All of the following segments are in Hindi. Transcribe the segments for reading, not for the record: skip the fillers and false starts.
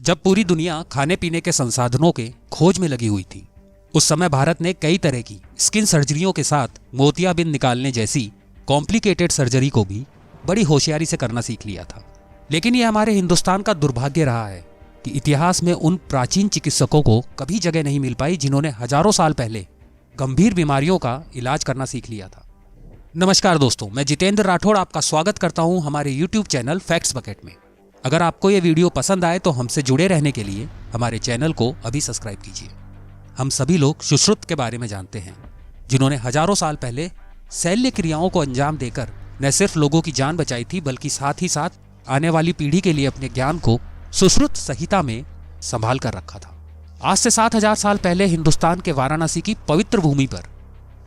जब पूरी दुनिया खाने पीने के संसाधनों के खोज में लगी हुई थी, उस समय भारत ने कई तरह की स्किन सर्जरियों के साथ मोतियाबिंद निकालने जैसी कॉम्प्लिकेटेड सर्जरी को भी बड़ी होशियारी से करना सीख लिया था। लेकिन यह हमारे हिंदुस्तान का दुर्भाग्य रहा है कि इतिहास में उन प्राचीन चिकित्सकों को कभी जगह नहीं मिल पाई जिन्होंने हजारों साल पहले गंभीर बीमारियों का इलाज करना सीख लिया था। नमस्कार दोस्तों, मैं जितेंद्र राठौड़ आपका स्वागत करता हूं हमारे YouTube चैनल फैक्ट्स बकेट में। अगर आपको ये वीडियो पसंद आए तो हमसे जुड़े रहने के लिए हमारे चैनल को अभी सब्सक्राइब कीजिए। हम सभी लोग सुश्रुत के बारे में जानते हैं, जिन्होंने हजारों साल पहले शल्य क्रियाओं को अंजाम देकर न सिर्फ लोगों की जान बचाई थी, बल्कि साथ ही साथ आने वाली पीढ़ी के लिए अपने ज्ञान को सुश्रुत संहिता में संभाल कर रखा था। आज से 7000 साल पहले हिंदुस्तान के वाराणसी की पवित्र भूमि पर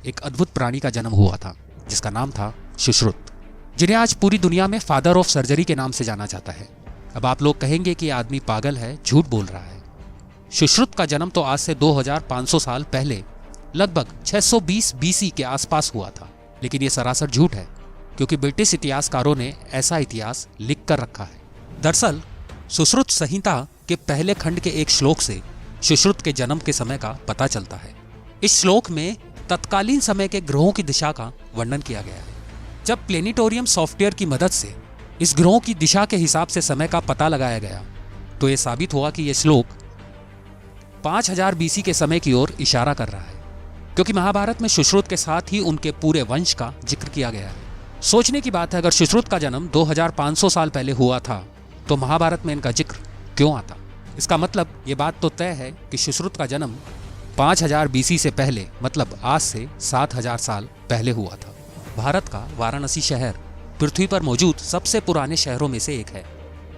एक अद्भुत प्राणी का जन्म हुआ था, जिसका नाम था सुश्रुत, जिन्हें आज पूरी दुनिया में फादर ऑफ सर्जरी के नाम से जाना जाता है। अब आप लोग कहेंगे कि आदमी पागल है, झूठ बोल रहा है। सुश्रुत का जन्म तो आज से 2500 साल पहले लगभग 620 BC के आसपास हुआ था, लेकिन ये सरासर झूठ है, क्योंकि ब्रिटिश इतिहासकारों ने ऐसा इतिहास लिख कर रखा है। दरअसल सुश्रुत संहिता के पहले खंड के एक श्लोक से सुश्रुत के जन्म के समय का पता चलता है। इस श्लोक में तत्कालीन समय के ग्रहों की दिशा का वर्णन किया गया है। जब प्लेनेटोरियम सॉफ्टवेयर की मदद से इस ग्रहों की दिशा के हिसाब से समय का पता लगाया गया, तो यह साबित हुआ कि यह श्लोक 5000 BC के समय की ओर इशारा कर रहा है, क्योंकि महाभारत में सुश्रुत के साथ ही उनके पूरे वंश का जिक्र किया गया है। सोचने की बात है, अगर सुश्रुत का जन्म 2500 साल पहले हुआ था तो महाभारत में इनका जिक्र क्यों आता? इसका मतलब ये बात तो तय है कि सुश्रुत का जन्म 5000 BC से पहले, मतलब आज से 7000 साल पहले हुआ था। भारत का वाराणसी शहर पृथ्वी पर मौजूद सबसे पुराने शहरों में से एक है।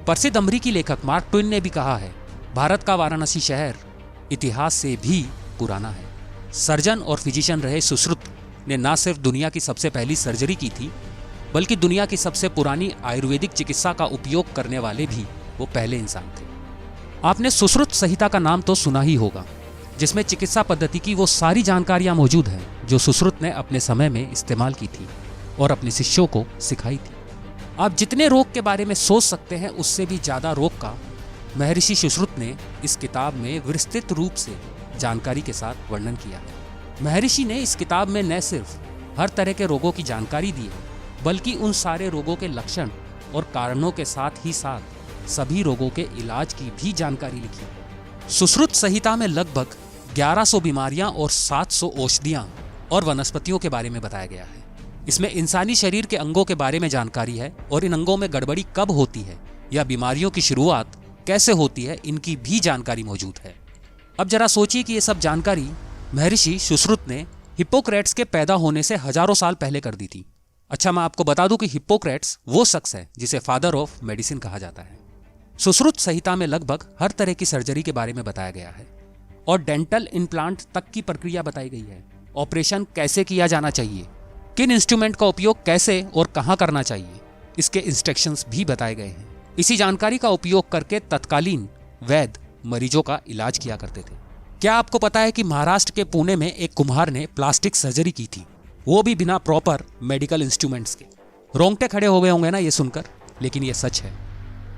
प्रसिद्ध अमेरिकी लेखक मार्क ट्वेन ने भी कहा है, भारत का वाराणसी शहर इतिहास से भी पुराना है। सर्जन और फिजिशियन रहे सुश्रुत ने न सिर्फ दुनिया की सबसे पहली सर्जरी की थी, बल्कि दुनिया की सबसे पुरानी आयुर्वेदिक चिकित्सा का उपयोग करने वाले भी वो पहले इंसान थे। आपने सुश्रुत संहिता का नाम तो सुना ही होगा, जिसमें चिकित्सा पद्धति की वो सारी जानकारियां मौजूद हैं जो सुश्रुत ने अपने समय में इस्तेमाल की थी और अपने शिष्यों को सिखाई थी। आप जितने रोग के बारे में सोच सकते हैं, उससे भी ज़्यादा रोग का महर्षि सुश्रुत ने इस किताब में विस्तृत रूप से जानकारी के साथ वर्णन किया है। महर्षि ने इस किताब में न सिर्फ हर तरह के रोगों की जानकारी दी है, बल्कि उन सारे रोगों के लक्षण और कारणों के साथ ही साथ सभी रोगों के इलाज की भी जानकारी लिखी है। सुश्रुत संहिता में लगभग 1100 बीमारियां और 700 औषधियां और वनस्पतियों के बारे में बताया गया है। इसमें इंसानी शरीर के अंगों के बारे में जानकारी है और इन अंगों में गड़बड़ी कब होती है या बीमारियों की शुरुआत कैसे होती है, इनकी भी जानकारी मौजूद है। अब जरा सोचिए कि ये सब जानकारी महर्षि सुश्रुत ने हिप्पोक्रेट्स के पैदा होने से हजारों साल पहले कर दी थी। अच्छा, मैं आपको बता दूं कि हिप्पोक्रेट्स वो शख्स है जिसे फादर ऑफ मेडिसिन कहा जाता है। सुश्रुत संहिता में लगभग हर तरह की सर्जरी के बारे में बताया गया है और डेंटल इम्प्लांट तक की प्रक्रिया बताई गई है। ऑपरेशन कैसे किया जाना चाहिए, किन इंस्ट्रूमेंट का उपयोग कैसे और कहां करना चाहिए, इसके इंस्ट्रक्शंस भी बताए गए हैं। इसी जानकारी का उपयोग करके तत्कालीन वैद्य मरीजों का इलाज किया करते थे। क्या आपको पता है कि महाराष्ट्र के पुणे में एक कुम्हार ने प्लास्टिक सर्जरी की थी, वो भी बिना प्रॉपर मेडिकल इंस्ट्रूमेंट्स के? रोंगटे खड़े हो गए होंगे ना ये सुनकर, लेकिन ये सच है।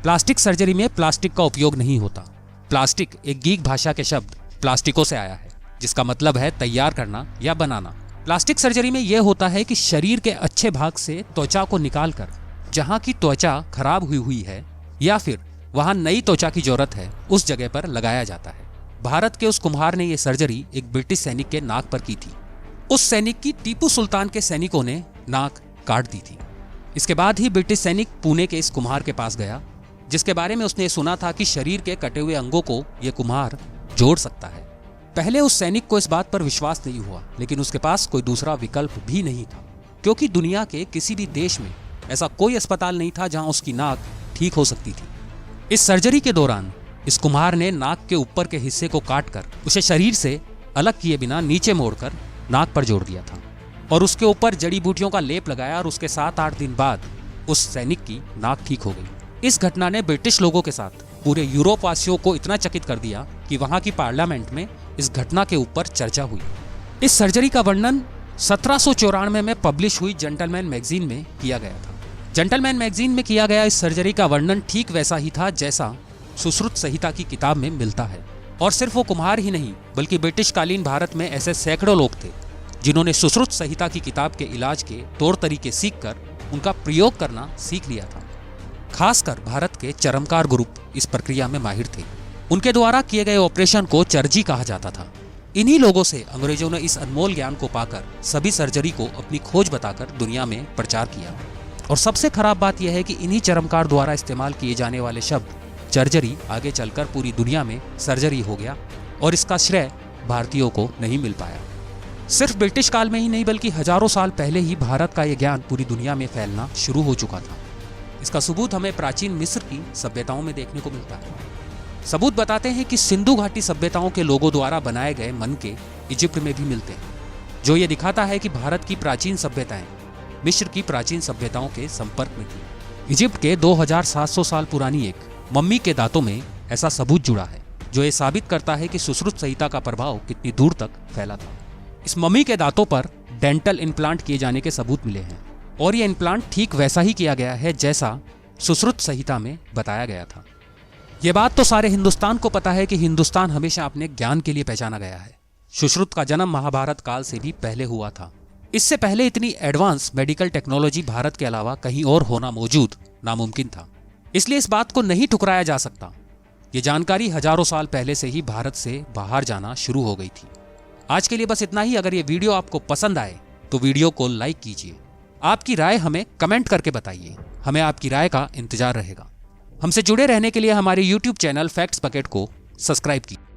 प्लास्टिक सर्जरी में प्लास्टिक का उपयोग नहीं होता। प्लास्टिक एक ग्रीक भाषा के शब्द प्लास्टिको से आया है, जिसका मतलब है तैयार करना या बनाना। प्लास्टिक सर्जरी में यह होता है कि शरीर के अच्छे भाग से त्वचा को निकालकर जहां की त्वचा खराब हुई है या फिर वहां नई त्वचा की जरूरत है, उस जगह पर लगाया जाता है। भारत के उस कुम्हार ने यह सर्जरी एक ब्रिटिश सैनिक के नाक पर की थी। उस सैनिक की टीपू सुल्तान के सैनिकों ने नाक काट दी थी। इसके बाद ही ब्रिटिश सैनिक पुणे के इस कुम्हार के पास गया, जिसके बारे में उसने सुना था कि शरीर के कटे हुए अंगों को यह कुम्हार जोड़ सकता है। पहले उस सैनिक को इस बात पर विश्वास नहीं हुआ, लेकिन उसके पास कोई दूसरा विकल्प भी नहीं था, क्योंकि दुनिया के किसी भी देश में ऐसा कोई अस्पताल नहीं था जहां उसकी नाक ठीक हो सकती थी। इस सर्जरी के दौरान इस कुम्हार ने नाक के ऊपर के हिस्से को काटकर उसे शरीर से अलग किए बिना नीचे मोड़कर नाक पर जोड़ दिया था और उसके ऊपर जड़ी बूटियों का लेप लगाया, और उसके 7-8 दिन बाद उस सैनिक की नाक ठीक हो गई। इस घटना ने ब्रिटिश लोगों के साथ पूरे यूरोप वासियों को इतना चकित कर दिया कि वहां की पार्लियामेंट में इस घटना के ऊपर चर्चा हुई। इस सर्जरी का वर्णन 1794 में पब्लिश हुई जेंटलमैन मैगजीन में किया गया था। जेंटलमैन मैगजीन में किया गया इस सर्जरी का वर्णन ठीक वैसा ही था जैसा सुश्रुत संहिता की किताब में मिलता है। और सिर्फ वो कुम्हार ही नहीं बल्कि ब्रिटिश कालीन भारत में ऐसे सैकड़ों लोग थे जिन्होंने सुश्रुत संहिता की किताब के इलाज के तौर तरीके सीखकर उनका प्रयोग करना सीख लिया था। खासकर भारत के चरमकार ग्रुप इस प्रक्रिया में माहिर थे। उनके द्वारा किए गए ऑपरेशन को चर्जी कहा जाता था। इन्हीं लोगों से अंग्रेजों ने इस अनमोल ज्ञान को पाकर सभी सर्जरी को अपनी खोज बताकर दुनिया में प्रचार किया। और सबसे खराब बात यह है कि इन्हीं चरमकार द्वारा इस्तेमाल किए जाने वाले शब्द सर्जरी आगे चलकर पूरी दुनिया में सर्जरी हो गया और इसका श्रेय भारतीयों को नहीं मिल पाया। सिर्फ ब्रिटिश काल में ही नहीं बल्कि हजारों साल पहले ही भारत का यह ज्ञान पूरी दुनिया में फैलना शुरू हो चुका था। इसका सबूत हमें प्राचीन मिस्र की सभ्यताओं में देखने को मिलता है। सबूत बताते हैं कि सिंधु घाटी सभ्यताओं के लोगों द्वारा बनाए गए मनके इजिप्ट में भी मिलते हैं, जो ये दिखाता है कि भारत की प्राचीन सभ्यताएं मिस्र की प्राचीन सभ्यताओं के संपर्क में थी। इजिप्ट के 2700 साल पुरानी एक मम्मी के दांतों में ऐसा सबूत जुड़ा है जो ये साबित करता है कि सुश्रुत संहिता का प्रभाव कितनी दूर तक फैला था। इस मम्मी के दांतों पर डेंटल इम्प्लांट किए जाने के सबूत मिले हैं और ये इम्प्लांट ठीक वैसा ही किया गया है जैसा सुश्रुत संहिता में बताया गया था। ये बात तो सारे हिंदुस्तान को पता है कि हिंदुस्तान हमेशा अपने ज्ञान के लिए पहचाना गया है। सुश्रुत का जन्म महाभारत काल से भी पहले हुआ था। इससे पहले इतनी एडवांस मेडिकल टेक्नोलॉजी भारत के अलावा कहीं और होना मौजूद नामुमकिन था। इसलिए इस बात को नहीं ठुकराया जा सकता। ये जानकारी हजारों साल पहले से ही भारत से बाहर जाना शुरू हो गई थी। आज के लिए बस इतना ही। अगर ये वीडियो आपको पसंद आए तो वीडियो को लाइक कीजिए। आपकी राय हमें कमेंट करके बताइए। हमें आपकी राय का इंतजार रहेगा। हमसे जुड़े रहने के लिए हमारे YouTube चैनल फैक्ट्स बकेट को सब्सक्राइब कीजिए।